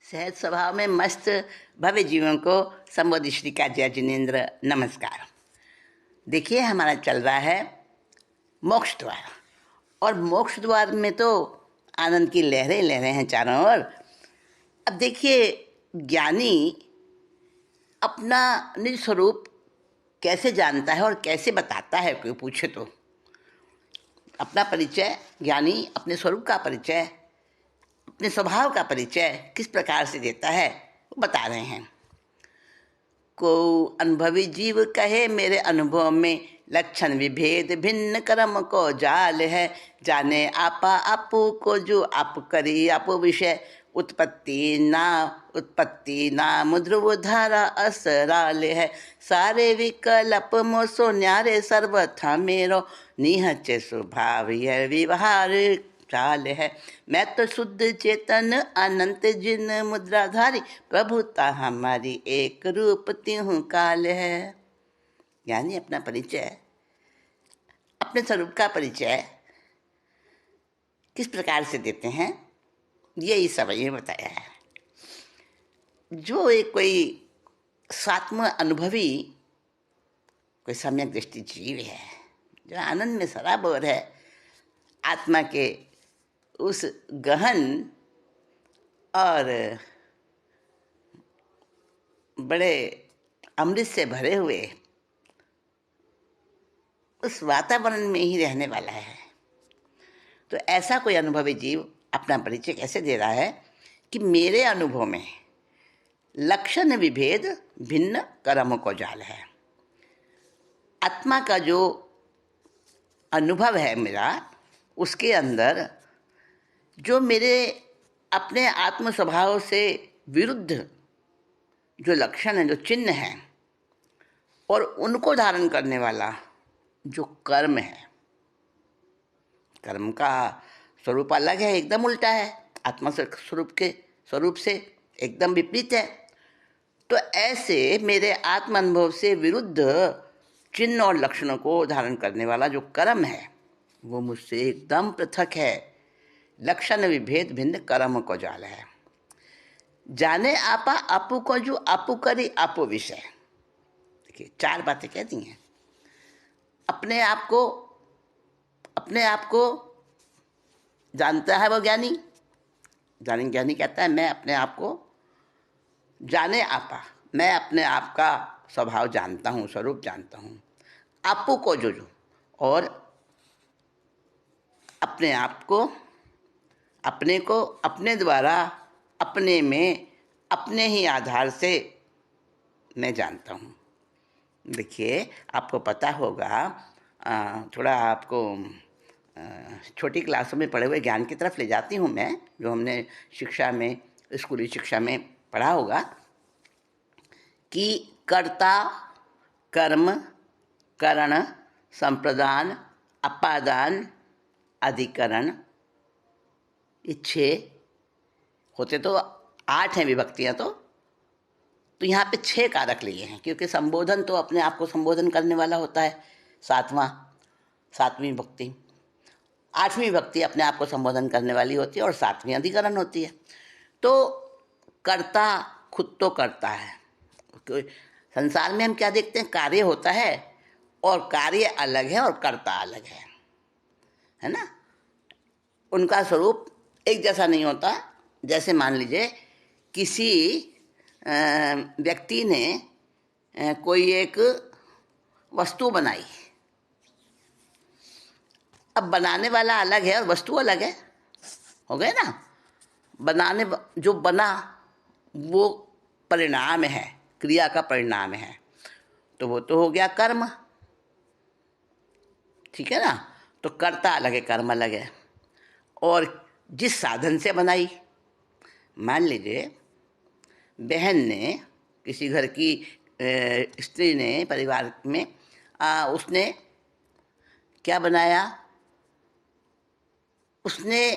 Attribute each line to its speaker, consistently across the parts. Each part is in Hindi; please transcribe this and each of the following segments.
Speaker 1: सहज स्वभाव में मस्त भव्य जीवन को संबोधित श्री का जय जिनेन्द्र नमस्कार। देखिए, हमारा चल रहा है मोक्ष द्वार, और मोक्ष द्वार में तो आनंद की लहरें लहरें हैं चारों ओर। अब देखिए, ज्ञानी अपना निज स्वरूप कैसे जानता है और कैसे बताता है, कोई पूछे तो। अपना परिचय, ज्ञानी अपने स्वरूप का परिचय, अपने स्वभाव का परिचय किस प्रकार से देता है वो बता रहे हैं। को अनुभवी जीव कहे मेरे अनुभव में लक्षण विभेद भिन्न कर्म को जाल है। जाने आपा आपू को जो आप करी आपो विषय उत्पत्ति ना मुद्रव धारा असराल है। सारे विकल्प मोसो न्यारे सर्वथा मेरो निहच स्वभाव यह व्यवहार चाल है। मैं तो शुद्ध चेतन अनंत जिन मुद्राधारी प्रभुता हमारी एक रूप त्यों काल है। यानी अपना परिचय, अपने स्वरूप का परिचय किस प्रकार से देते हैं, यही सब ये बताया है। जो एक कोई स्वात्म अनुभवी, कोई सम्यक दृष्टि जीव है, जो आनंद में सराबोर है, आत्मा के उस गहन और बड़े अमृत से भरे हुए उस वातावरण में ही रहने वाला है। तो ऐसा कोई अनुभवी जीव अपना परिचय कैसे दे रहा है कि मेरे अनुभव में लक्षण विभेद भिन्न कर्म को जाल है। आत्मा का जो अनुभव है मेरा, उसके अंदर जो मेरे अपने आत्म स्वभाव से विरुद्ध जो लक्षण है, जो चिन्ह हैं, और उनको धारण करने वाला जो कर्म है, कर्म का स्वरूप अलग है, एकदम उल्टा है, आत्मा से स्वरूप से एकदम विपरीत है। तो ऐसे मेरे आत्म अनुभव से विरुद्ध चिन्ह और लक्षणों को धारण करने वाला जो कर्म है वो मुझसे एकदम पृथक है। लक्षण विभेद भिन्न कर्म को जाल है। जाने आपा आपू को जो आपू करी आपो विषय। देखिए, चार बातें कहती हैं। अपने आप को जानता है वो ज्ञानी। ज्ञानी कहता है मैं अपने आप को जाने आपा, मैं अपने आप का स्वभाव जानता हूँ, स्वरूप जानता हूँ। आपू को जो और अपने आप को, अपने को अपने द्वारा, अपने में, अपने ही आधार से मैं जानता हूँ। देखिए, आपको पता होगा, थोड़ा आपको छोटी क्लासों में पढ़े हुए ज्ञान की तरफ ले जाती हूँ मैं, जो हमने शिक्षा में, स्कूली शिक्षा में पढ़ा होगा कि कर्ता, कर्म, करण, संप्रदान, अपादान, अधिकरण, ये 6 होते तो 8 हैं विभक्तियाँ। तो यहाँ पे 6 कारक लिए हैं, क्योंकि संबोधन तो अपने आप को संबोधन करने वाला होता है, 7वीं भक्ति। 8वीं भक्ति अपने आप को संबोधन करने वाली होती है और 7वीं अधिकरण होती है। तो कर्ता खुद तो करता है। संसार में हम क्या देखते हैं, कार्य होता है और कार्य अलग है और कर्ता अलग है ना। उनका स्वरूप एक जैसा नहीं होता। जैसे मान लीजिए किसी व्यक्ति ने कोई एक वस्तु बनाई। अब बनाने वाला अलग है और वस्तु अलग है, हो गए ना। जो बना वो परिणाम है, क्रिया का परिणाम है, तो वो तो हो गया कर्म, ठीक है ना। तो कर्ता अलग है, कर्म अलग है। और जिस साधन से बनाई, मान लीजिए बहन ने, किसी घर की स्त्री ने, परिवार में उसने क्या बनाया, उसने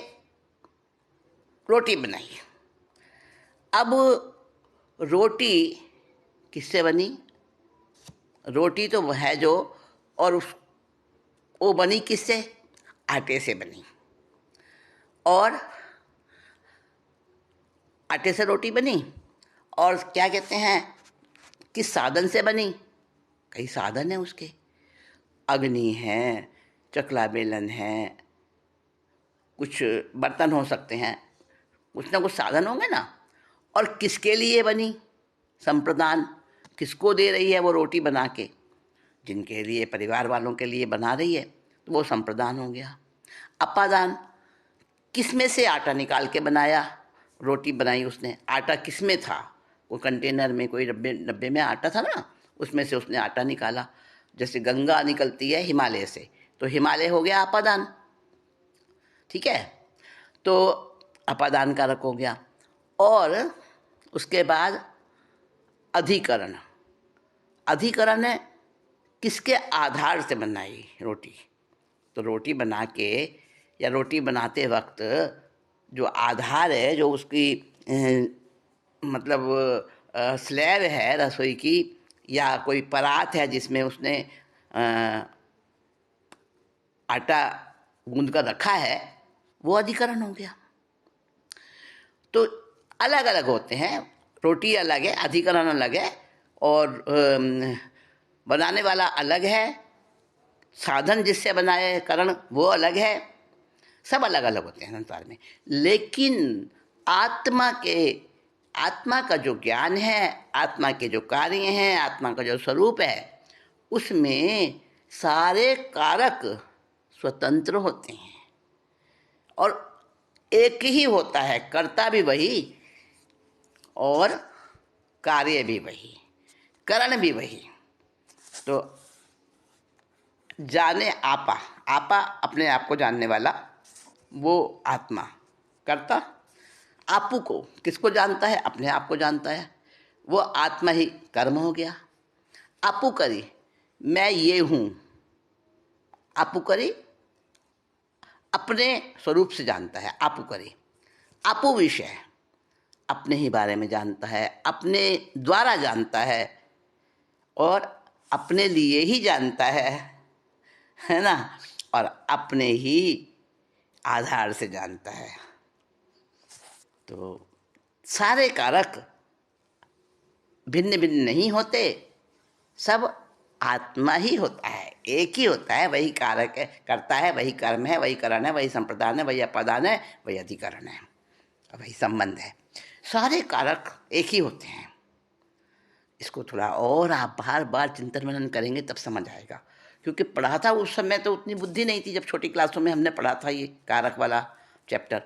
Speaker 1: रोटी बनाई। अब रोटी किससे बनी? रोटी तो है जो, और वो बनी किससे? आटे से बनी। और आटे से रोटी बनी, और क्या कहते हैं, किस साधन से बनी? कई साधन है उसके, अग्नि है, चकला बेलन है, कुछ बर्तन हो सकते हैं, कुछ ना कुछ साधन होंगे ना। और किसके लिए बनी? संप्रदान, किसको दे रही है वो रोटी बना के? जिनके लिए, परिवार वालों के लिए बना रही है, तो वो संप्रदान हो गया। अपादान, किस में से आटा निकाल के बनाया, रोटी बनाई उसने, आटा किस में था? वो कंटेनर में, कोई डब्बे डब्बे में आटा था ना, उसमें से उसने आटा निकाला। जैसे गंगा निकलती है हिमालय से, तो हिमालय हो गया अपादान, ठीक है। तो अपादान कारक हो गया। और उसके बाद अधिकरण, अधिकरण है किसके आधार से बनाई रोटी? तो रोटी बना के या रोटी बनाते वक्त जो आधार है, जो उसकी मतलब स्लैब है रसोई की, या कोई परात है जिसमें उसने आटा गूंद कर रखा है, वो अधिकरण हो गया। तो अलग अलग होते हैं, रोटी अलग है, अधिकरण अलग है, और बनाने वाला अलग है, साधन जिससे बनाए करण वो अलग है, सब अलग अलग होते हैं संसार में। लेकिन आत्मा का जो ज्ञान है, आत्मा के जो कार्य हैं, आत्मा का जो स्वरूप है, उसमें सारे कारक स्वतंत्र होते हैं और एक ही होता है, कर्ता भी वही और कार्य भी वही, करण भी वही। तो जाने आपा, आपा अपने आप को जानने वाला, वो आत्मा। कर्ता आपू को, किसको जानता है? अपने आप को जानता है, वो आत्मा ही कर्म हो गया। आपू करी, मैं ये हूँ, आपू करी अपने स्वरूप से जानता है, आपू करी। आपू विषय, अपने ही बारे में जानता है, अपने द्वारा जानता है और अपने लिए ही जानता है ना, और अपने ही आधार से जानता है। तो सारे कारक भिन्न भिन्न नहीं होते, सब आत्मा ही होता है, एक ही होता है, वही कारक है, करता है, वही कर्म है, वही करण है, वही संप्रदान है, वही अपादान है, वही अधिकरण है, वही संबंध है। सारे कारक एक ही होते हैं। इसको थोड़ा और आप बार बार चिंतन मनन करेंगे तब समझ आएगा, क्योंकि पढ़ा था उस समय तो उतनी बुद्धि नहीं थी, जब छोटी क्लासों में हमने पढ़ा था ये कारक वाला चैप्टर,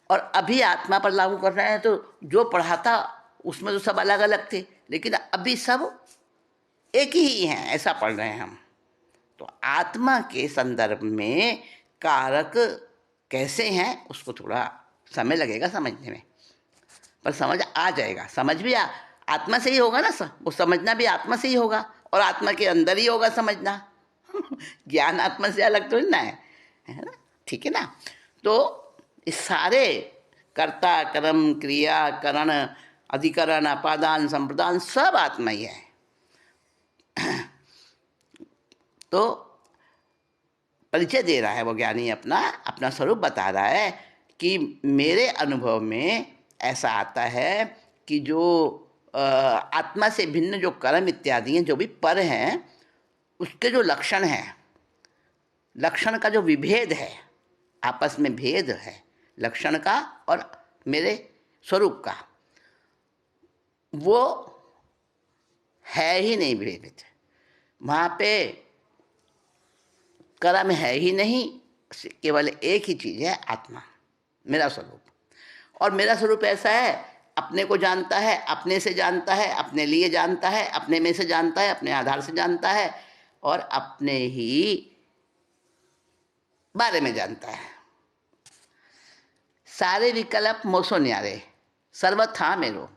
Speaker 1: और अभी आत्मा पर लागू कर रहे हैं तो जो पढ़ा था उसमें तो सब अलग अलग थे, लेकिन अभी सब एक ही हैं, ऐसा पढ़ रहे हैं हम। तो आत्मा के संदर्भ में कारक कैसे हैं उसको थोड़ा समय लगेगा समझने में, पर समझ आ जाएगा। समझ भी आत्मा से ही होगा ना, वो समझना भी आत्मा से ही होगा, और आत्मा के अंदर ही होगा समझना ज्ञान आत्मा से अलग तो ना है ना, ठीक है ना। तो इस सारे कर्ता, कर्म, क्रिया, करण, अधिकरण, अपादान, संप्रदान सब आत्मा ही है। तो परिचय दे रहा है वो ज्ञानी, अपना अपना स्वरूप बता रहा है कि मेरे अनुभव में ऐसा आता है कि जो आत्मा से भिन्न जो कर्म इत्यादि हैं, जो भी पर हैं, उसके जो लक्षण हैं, लक्षण का जो विभेद है, आपस में भेद है लक्षण का और मेरे स्वरूप का, वो है ही नहीं भेद। वहाँ पे कर्म है ही नहीं, केवल एक ही चीज़ है, आत्मा, मेरा स्वरूप। और मेरा स्वरूप ऐसा है, अपने को जानता है, अपने से जानता है, अपने लिए जानता है, अपने में से जानता है, अपने आधार से जानता है, और अपने ही बारे में जानता है। सारे विकल्प मोसो न्यारे, सर्वथा मेरो।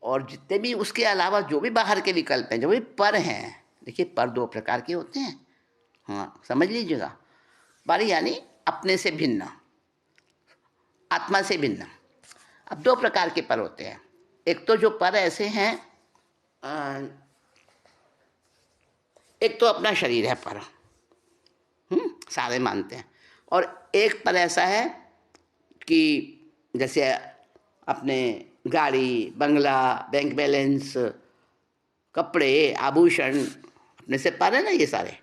Speaker 1: और जितने भी उसके अलावा जो भी बाहर के विकल्प हैं, जो भी पर हैं, देखिए पर दो प्रकार के होते हैं, हाँ समझ लीजिएगा। पर यानी अपने से भिन्न, आत्मा से भिन्न। अब दो प्रकार के पर होते हैं, एक तो जो पर ऐसे हैं, एक तो अपना शरीर है पर, सारे मानते हैं, और एक पर ऐसा है कि जैसे अपने गाड़ी, बंगला, बैंक बैलेंस, कपड़े, आभूषण अपने से पर है ना ये सारे।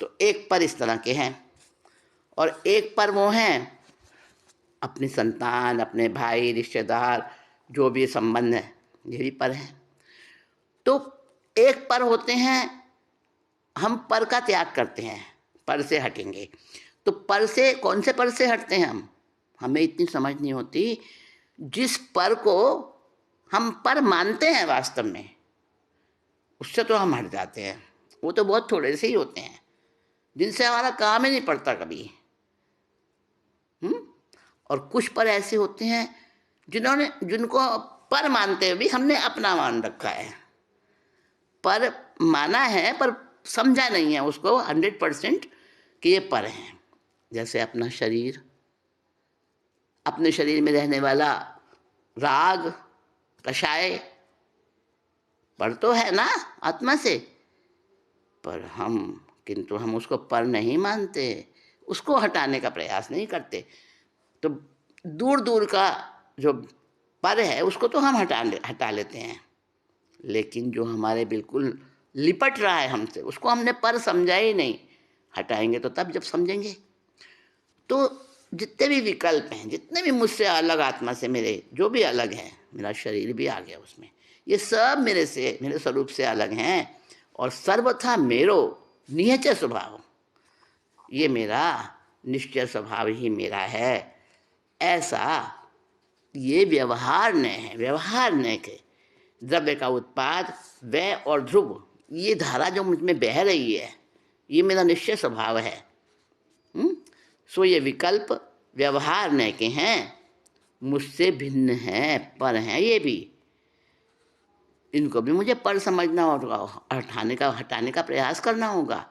Speaker 1: तो एक पर इस तरह के हैं, और एक पर वो हैं अपनी संतान, अपने भाई, रिश्तेदार, जो भी संबंध है, ये भी पर हैं। तो एक पर होते हैं, हम पर का त्याग करते हैं, पर से हटेंगे। तो पर से, कौन से पर से हटते हैं हम? हमें इतनी समझ नहीं होती। जिस पर को हम पर मानते हैं वास्तव में, उससे तो हम हट जाते हैं। वो तो बहुत थोड़े से ही होते हैं, जिनसे हमारा काम ही नहीं पड़ता कभी। और कुछ पर ऐसे होते हैं जिनको पर मानते हुए भी हमने अपना मान रखा है। पर माना है पर समझा नहीं है उसको 100% कि ये पर हैं। जैसे अपना शरीर, अपने शरीर में रहने वाला राग, कषाय, पर तो है ना आत्मा से, पर किंतु हम उसको पर नहीं मानते, उसको हटाने का प्रयास नहीं करते। तो दूर दूर का जो पर है उसको तो हम हटा लेते हैं, लेकिन जो हमारे बिल्कुल लिपट रहा है हमसे, उसको हमने पर समझा ही नहीं। हटाएंगे तो तब जब समझेंगे। तो जितने भी विकल्प हैं, जितने भी मुझसे अलग आत्मा से मेरे जो भी अलग हैं, मेरा शरीर भी आ गया उसमें, ये सब मेरे से, मेरे स्वरूप से अलग हैं, और सर्वथा मेरो निहच स्वभाव, ये मेरा निश्चय स्वभाव ही मेरा है। ऐसा ये व्यवहार न है, व्यवहार न के द्रव्य का उत्पाद वय और ध्रुव, ये धारा जो मुझ में बह रही है, ये मेरा निश्चय स्वभाव है। सो ये विकल्प व्यवहार न के हैं, मुझसे भिन्न हैं, पर हैं ये भी। इनको भी मुझे पर समझना होगा, हटाने का प्रयास करना होगा।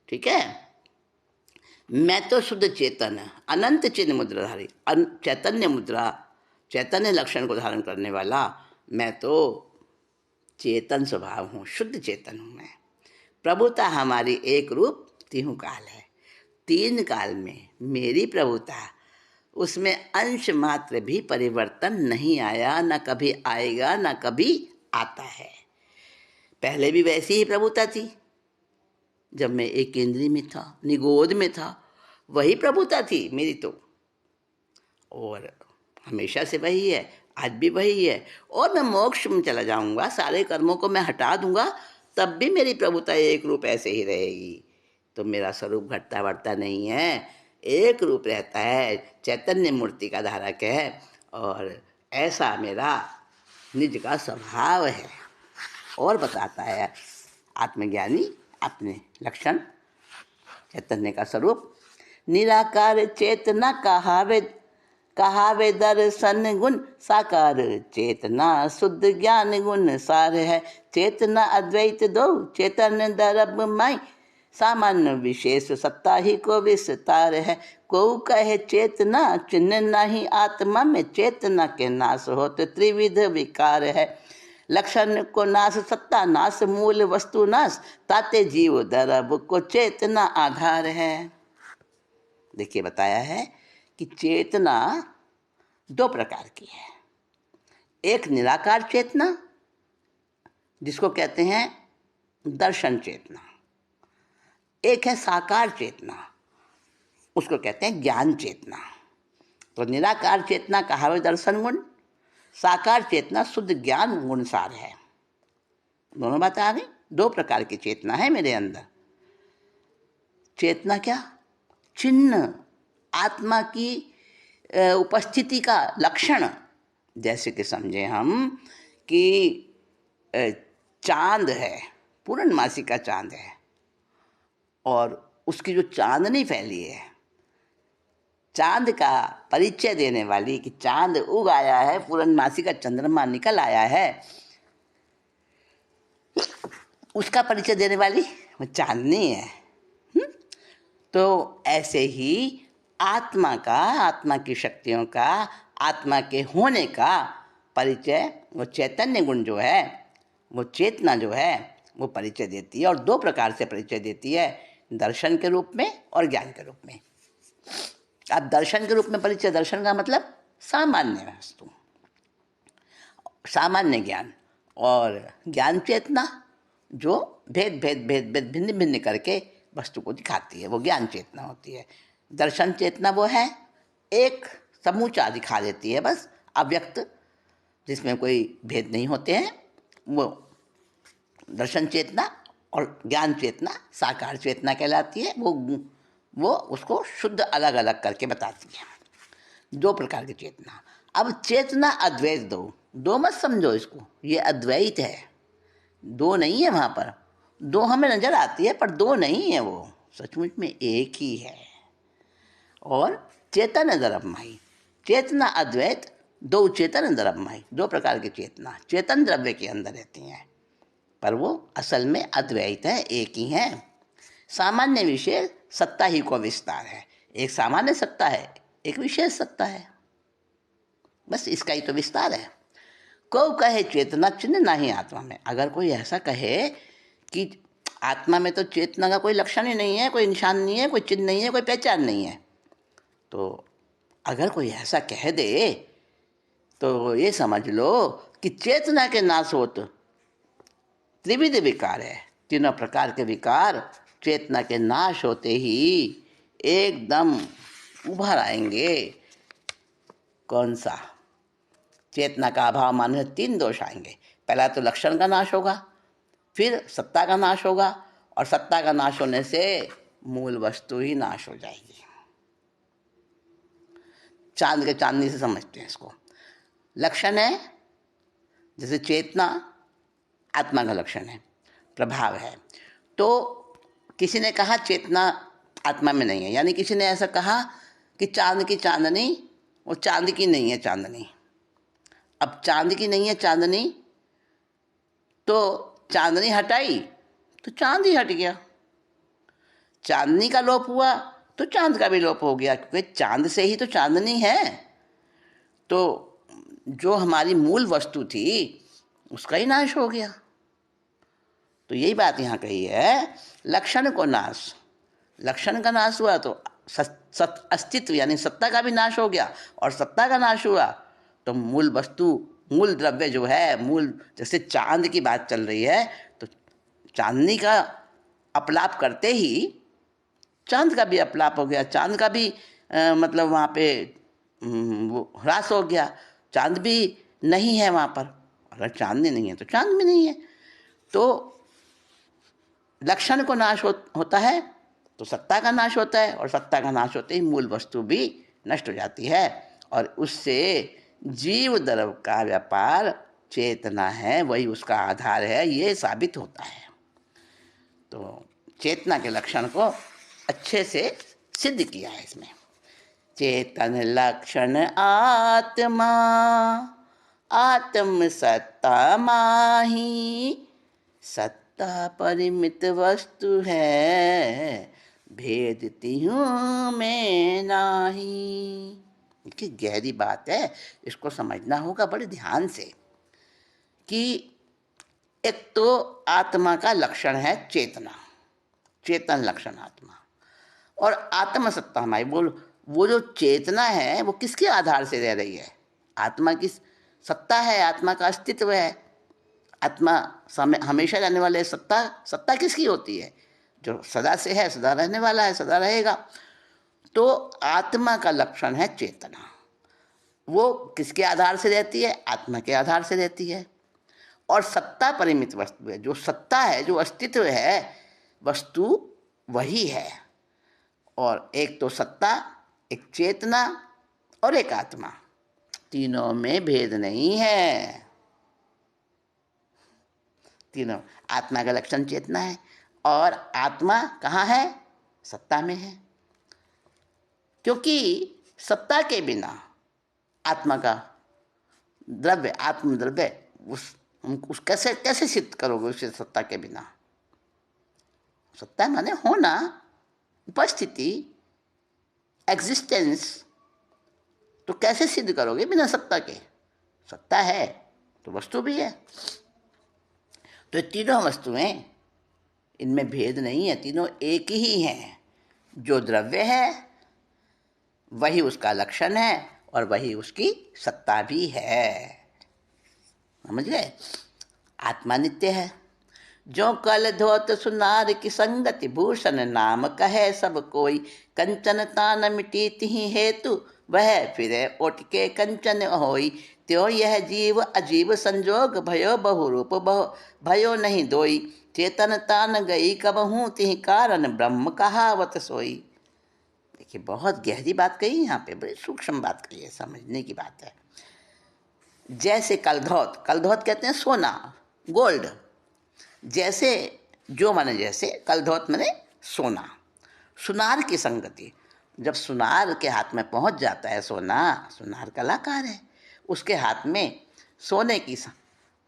Speaker 1: ठीक है। मैं तो शुद्ध चेतन, अनंत चिन्ह मुद्राधारी, चैतन्य मुद्रा, चैतन्य लक्षण को धारण करने वाला मैं तो चेतन स्वभाव हूँ, शुद्ध चेतन हूँ मैं। प्रभुता हमारी एक रूप तीहू काल है। 3 काल में मेरी प्रभुता, उसमें अंश मात्र भी परिवर्तन नहीं आया, न कभी आएगा, न कभी आता है। पहले भी वैसी ही प्रभुता थी, जब मैं एक केंद्री में था, निगोद में था, वही प्रभुता थी मेरी तो, और हमेशा से वही है, आज भी वही है। और मैं मोक्ष में चला जाऊंगा, सारे कर्मों को मैं हटा दूंगा, तब भी मेरी प्रभुता एक रूप ऐसे ही रहेगी। तो मेरा स्वरूप घटता बढ़ता नहीं है, एक रूप रहता है, चैतन्य मूर्ति का धारक है, और ऐसा मेरा निज का स्वभाव है। और बताता है आत्मज्ञानी अपने लक्षण, चैतन्य का स्वरूप। निराकार चेतना कहावे दर्शन गुण, साकार चेतना शुद्ध ज्ञान गुण सार है। चेतना अद्वैत दो, चेतन दरब माई, सामान्य विशेष सत्ता ही को विस्तार है। को कहे चेतना चिन्ह नहीं आत्मा में, चेतना के नाश हो तो त्रिविध विकार है। लक्षण को नाश सत्ता नाश, मूल वस्तु नाश, ताते जीव दरब को चेतना आधार है। देखिए बताया है कि चेतना 2 प्रकार की है। एक निराकार चेतना, जिसको कहते हैं दर्शन चेतना। एक है साकार चेतना, उसको कहते हैं ज्ञान चेतना। तो निराकार चेतना कहावे दर्शन गुण, साकार चेतना शुद्ध ज्ञान गुण सार है। दोनों बातें आ गई। 2 प्रकार की चेतना है मेरे अंदर। चेतना क्या? चिन्ह, आत्मा की उपस्थिति का लक्षण। जैसे कि समझे हम कि चांद है, पूर्णमासी का चांद है, और उसकी जो चांदनी फैली है, चांद का परिचय देने वाली, कि चांद उग आया है, पूर्णमासी का चंद्रमा निकल आया है, उसका परिचय देने वाली वो चांदनी है। तो ऐसे ही आत्मा का, आत्मा की शक्तियों का, आत्मा के होने का परिचय वो चैतन्य गुण जो है, वो चेतना जो है, वो परिचय देती है। और 2 प्रकार से परिचय देती है, दर्शन के रूप में और ज्ञान के रूप में। अब दर्शन के रूप में परिचय, दर्शन का मतलब सामान्य वस्तु, सामान्य ज्ञान और ज्ञान चेतना जो भेद भेद भेद भेद भिन्न भिन्न करके वस्तु को दिखाती है, वो ज्ञान चेतना होती है। दर्शन चेतना वो है एक समूचा दिखा देती है, बस अव्यक्त, जिसमें कोई भेद नहीं होते हैं, वो दर्शन चेतना। और ज्ञान चेतना साकार चेतना कहलाती है, वो उसको शुद्ध अलग अलग करके बताती है। दो प्रकार की चेतना। अब चेतना अद्वैत दो मत समझो इसको, ये अद्वैत है, दो नहीं है। वहाँ पर दो हमें नजर आती है पर दो नहीं है, वो सचमुच में एक ही है। और चेतन द्रव्यमयी, चेतना अद्वैत, दो चेतन द्रव्यमयी, दो प्रकार की चेतना चेतन द्रव्य के अंदर रहती हैं, पर वो असल में अद्वैत है, एक ही है। सामान्य विशेष सत्ता ही को विस्तार है। एक सामान्य सत्ता है, एक विशेष सत्ता है, बस इसका ही तो विस्तार है। को कहे चेतना चिन्ह नहीं आत्मा में। अगर कोई ऐसा कहे कि आत्मा में तो चेतना का कोई लक्षण ही नहीं है, कोई निशान नहीं है, कोई चिन्ह नहीं है, कोई पहचान नहीं है, तो अगर कोई ऐसा कह दे तो ये समझ लो कि चेतना के नाश होत त्रिविध विकार है। तीनों प्रकार के विकार चेतना के नाश होते ही एकदम उभर आएंगे। कौन सा? चेतना का अभाव माने तीन दोष आएंगे। पहला तो लक्षण का नाश होगा, फिर सत्ता का नाश होगा, और सत्ता का नाश होने से मूल वस्तु ही नाश हो जाएगी। चांद के चांदनी से समझते हैं इसको। लक्षण है, जैसे चेतना आत्मा का लक्षण है, प्रभाव है। तो किसी ने कहा चेतना आत्मा में नहीं है, यानी किसी ने ऐसा कहा कि चांद की चांदनी वो चांद की नहीं है चांदनी। अब चांद की नहीं है चांदनी, तो चांदनी हटाई तो चांद ही हट गया। चांदनी का लोप हुआ तो चांद का भी लोप हो गया, क्योंकि चांद से ही तो चांदनी है। तो जो हमारी मूल वस्तु थी उसका ही नाश हो गया। तो यही बात यहाँ कही है, लक्षण को नाश। लक्षण का नाश हुआ तो अस्तित्व यानी सत्ता का भी नाश हो गया, और सत्ता का नाश हुआ तो मूल वस्तु, मूल द्रव्य जो है, मूल, जैसे चांद की बात चल रही है, तो चांदनी का अपलाप करते ही चांद का भी अपलाप हो गया, चांद का भी मतलब वहाँ पे वो ह्रास हो गया। चांद भी नहीं है वहाँ पर। अगर चांदनी नहीं है तो चांद भी नहीं है। तो लक्षण को नाश होता है तो सत्ता का नाश होता है, और सत्ता का नाश होते ही मूल वस्तु भी नष्ट हो जाती है, और उससे जीव द्रव्य का व्यापार चेतना है, वही उसका आधार है, ये साबित होता है। तो चेतना के लक्षण को अच्छे से सिद्ध किया है इसमें। चेतन लक्षण आत्मा, आत्म सत्ता माही, सत्ता परिमित वस्तु है, भेद तिहूं में नाही। की गहरी बात है, इसको समझना होगा बड़े ध्यान से। कि एक तो आत्मा का लक्षण है चेतना, चेतन लक्षण आत्मा, और आत्म सत्ता हमारी वो जो चेतना है वो किसके आधार से रह रही है? आत्मा की सत्ता है, आत्मा का अस्तित्व है। आत्मा हमेशा रहने वाले सत्ता, सत्ता किसकी होती है? जो सदा से है, सदा रहने वाला है, सदा रहेगा। तो आत्मा का लक्षण है चेतना। वो किसके आधार से रहती है? आत्मा के आधार से रहती है। और सत्ता परिमित वस्तु है, जो सत्ता है, जो अस्तित्व है, वस्तु वही है। और एक तो सत्ता, एक चेतना और एक आत्मा, तीनों में भेद नहीं है। तीनों, आत्मा का लक्षण चेतना है, और आत्मा कहाँ है? सत्ता में है। क्योंकि सत्ता के बिना आत्मा का द्रव्य, आत्म द्रव्य, उस कैसे सिद्ध करोगे उसे सत्ता के बिना? सत्ता माने होना, उपस्थिति, एग्जिस्टेंस। तो कैसे सिद्ध करोगे बिना सत्ता के? सत्ता है तो वस्तु भी है। तो तीनों वस्तुएं, इनमें भेद नहीं है, तीनों एक ही हैं। जो द्रव्य है वही उसका लक्षण है, और वही उसकी सत्ता भी है। समझ गए? आत्मा नित्य है। जो कल धोत सुनार की संगति, भूषण नाम कहे सब कोई। कंचन तान मिटी तिहि हेतु, वह फिरे ओट के कंचन होई। त्यों यह जीव अजीव संजोग, भयो बहुरूप भयो नहीं दोई। चेतन तान गई कबहूँ, तिहि कारण ब्रह्म कहावत सोई। देखिए, बहुत गहरी बात कही यहाँ पे, बड़ी सूक्ष्म बात कही है, समझने की बात है। जैसे कलधौत, कलधौत कहते हैं सोना, गोल्ड। जैसे, जो माने जैसे, कलधौत माने सोना। सुनार की संगति, जब सुनार के हाथ में पहुंच जाता है सोना, सुनार कलाकार है, उसके हाथ में सोने की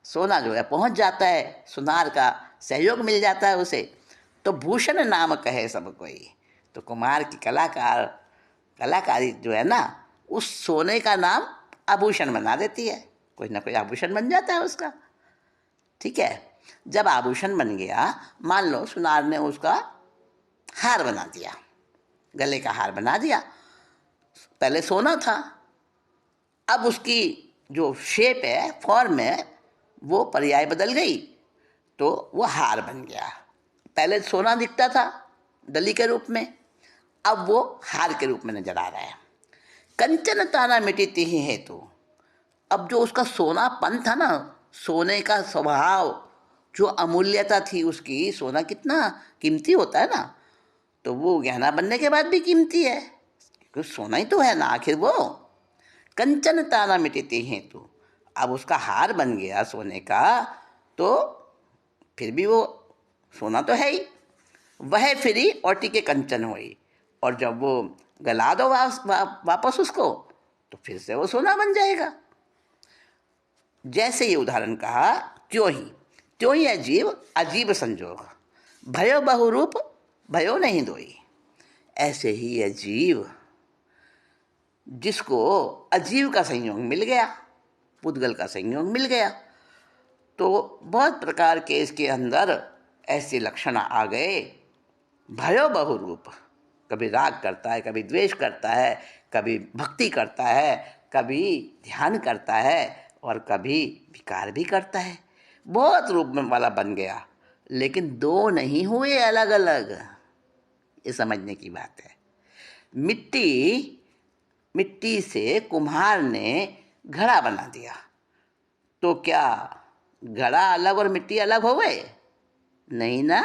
Speaker 1: सोना जो है पहुंच जाता है, सुनार का सहयोग मिल जाता है उसे, तो भूषण नाम कहे सब कोई। तो कुम्हार की कलाकारी जो है ना, उस सोने का नाम आभूषण बना देती है, कोई ना कोई आभूषण बन जाता है उसका। ठीक है? जब आभूषण बन गया, मान लो सुनार ने उसका हार बना दिया, गले का हार बना दिया, पहले सोना था, अब उसकी जो शेप है, फॉर्म है, वो पर्याय बदल गई, तो वो हार बन गया। पहले सोना दिखता था डली के रूप में, अब वो हार के रूप में नजर आ रहा है। कंचन ताना मिटी ही हेतु, अब जो उसका सोनापन था ना, सोने का स्वभाव, जो अमूल्यता थी उसकी, सोना कितना कीमती होता है ना, तो वो गहना बनने के बाद भी कीमती है, क्योंकि सोना ही तो है ना आखिर वो। कंचन ताना मिटती हेतु, अब उसका हार बन गया सोने का, तो फिर भी वो सोना तो है ही। वह फिरी ओटी के कंचन हुई, और जब वो गला दो वापस उसको, तो फिर से वो सोना बन जाएगा। जैसे ये उदाहरण कहा, त्यों ही अजीब अजीब संजोग, भयो बहुरूप भयो नहीं दोई। ऐसे ही अजीब, जिसको अजीब का संयोग मिल गया, पुद्गल का संयोग मिल गया, तो बहुत प्रकार के इसके अंदर ऐसे लक्षण आ गए। भयो बहुरूप, कभी राग करता है, कभी द्वेष करता है, कभी भक्ति करता है, कभी ध्यान करता है, और कभी विकार भी करता है। बहुत रूप में वाला बन गया, लेकिन दो नहीं हुए अलग अलग। ये समझने की बात है। मिट्टी से कुम्हार ने घड़ा बना दिया, तो क्या घड़ा अलग और मिट्टी अलग हो गए? नहीं ना,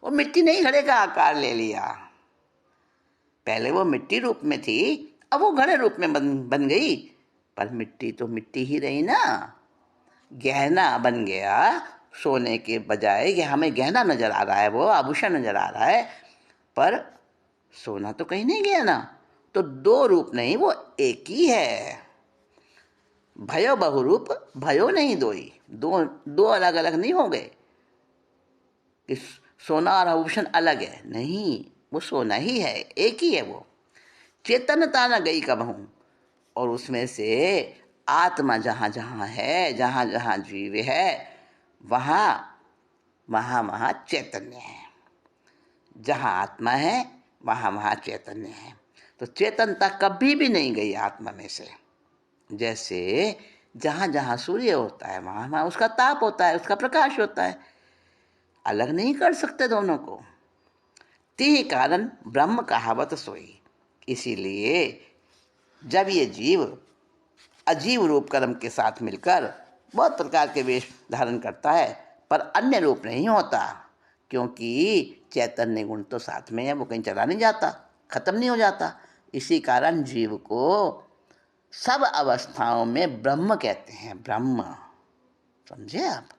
Speaker 1: वो मिट्टी ने ही घड़े का आकार ले लिया। पहले वो मिट्टी रूप में थी, अब वो घड़े रूप में बन गई, पर मिट्टी तो मिट्टी ही रही ना। गहना बन गया सोने के बजाय, कि हमें गहना नजर आ रहा है, वो आभूषण नजर आ रहा है, पर सोना तो कहीं नहीं गया ना। तो दो रूप नहीं, वो एक ही है। भयो बहुरूप भयो नहीं दोई, दो अलग अलग नहीं हो गए कि सोना और आभूषण अलग है, नहीं, वो सोना ही है, एक ही है वो। चेतनता न गई कबहूँ, और उसमें से आत्मा जहाँ जहाँ है, जहाँ जहाँ जीव है, वहाँ वहाँ वहाँ चैतन्य है। जहाँ आत्मा है वहाँ वहाँ चैतन्य है। तो चेतनता कभी भी नहीं गई आत्मा में से। जैसे जहाँ जहाँ सूर्य होता है वहाँ वहाँ उसका ताप होता है, उसका प्रकाश होता है, अलग नहीं कर सकते दोनों को। तिहि कारण ब्रह्म कहावत सोई। इसीलिए जब ये जीव अजीव रूप कर्म के साथ मिलकर बहुत प्रकार के वेश धारण करता है, पर अन्य रूप नहीं होता, क्योंकि चैतन्य गुण तो साथ में है, वो कहीं चला नहीं जाता, खत्म नहीं हो जाता। इसी कारण जीव को सब अवस्थाओं में ब्रह्म कहते हैं, ब्रह्म। समझे आप?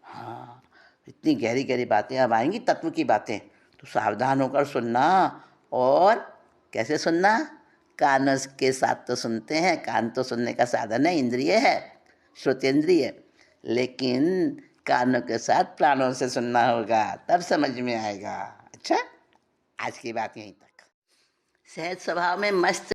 Speaker 1: हाँ, इतनी गहरी गहरी बातें अब आएंगी, तत्व की बातें, तो सावधान होकर सुनना। और कैसे सुनना? कान के साथ तो सुनते हैं, कान तो सुनने का साधन है, इंद्रिय है, श्रोतेंद्रिय, लेकिन कानों के साथ प्राणों से सुनना होगा, तब समझ में आएगा। अच्छा, आज की बात यहीं तक। सहज स्वभाव में मस्त